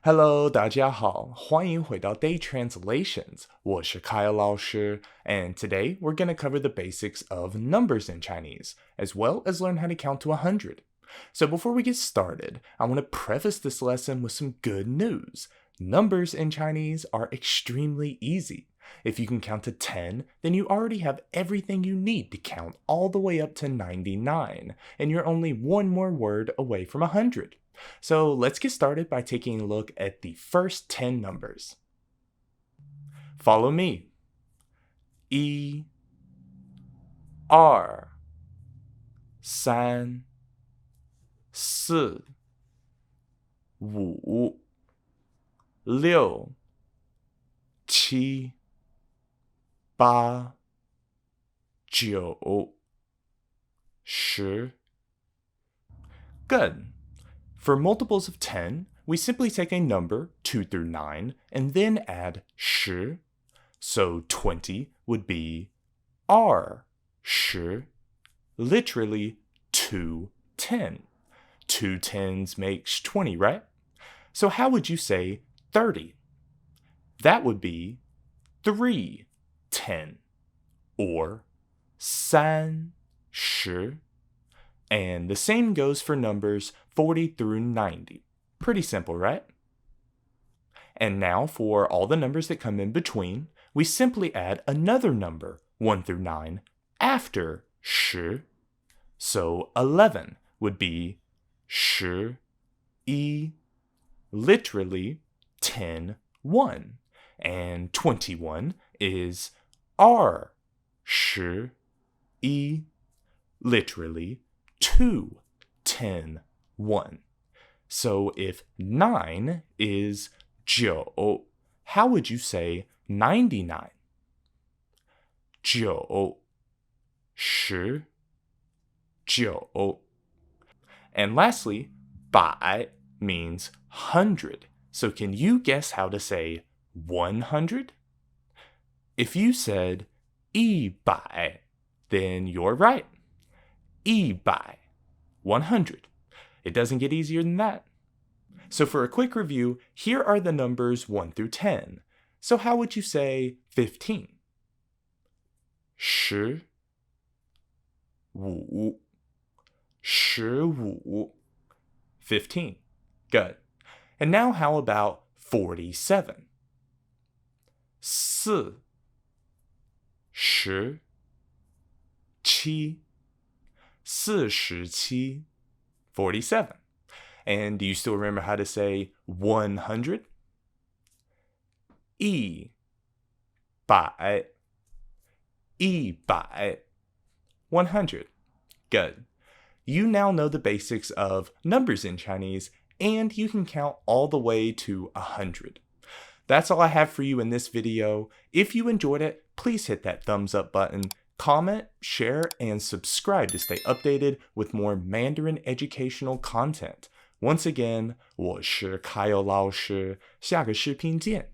Hello，大家好，欢迎回到 Day Translations. 我是 Kyle 老师 and today we're going to cover the basics of numbers in Chinese, as well as learn how to count to 100. So before we get started, I want to preface this lesson with some good news. Numbers in Chinese are extremely easy. If you can count to 10, then you already have everything you need to count all the way up to 99, and you're only one more word away from 100. So let's get started by taking a look at the first 10 numbers. Follow me. 1、2、3、4、5、6、7、8、9、10. Good. For multiples of 10, we simply take a number 2 through 9 and then add 10. So 20 would be 10. Literally 2 10. 2 10s makes 20, right? So how would you say 30? That would be 3 10 or 30. And the same goes for numbers 40 through 90. Pretty simple, right? And now for all the numbers that come in between, we simply add another number, 1 through 9, after 10. So 11 would be 11, literally 10 1. And 21 is 21, literally 2 10 1. So if 9 is 9, how would you say 99? 9 10 9. And lastly, 百 means 100. So can you guess how to say 100? If you said 100, then you're right. 100. 100. It doesn't get easier than that. So for a quick review, here are the numbers 1 through 10. So how would you say 15? 15. 15. Good. And now how about 47? 47. 47. 47. And do you still remember how to say 100? 100. 100. 100. Good. You now know the basics of numbers in Chinese, and you can count all the way to 100. That's all I have for you in this video. If you enjoyed it, please hit that thumbs up button, comment, share, and subscribe to stay updated with more Mandarin educational content. Once again, 我是 Kyle 老师，下个视频见。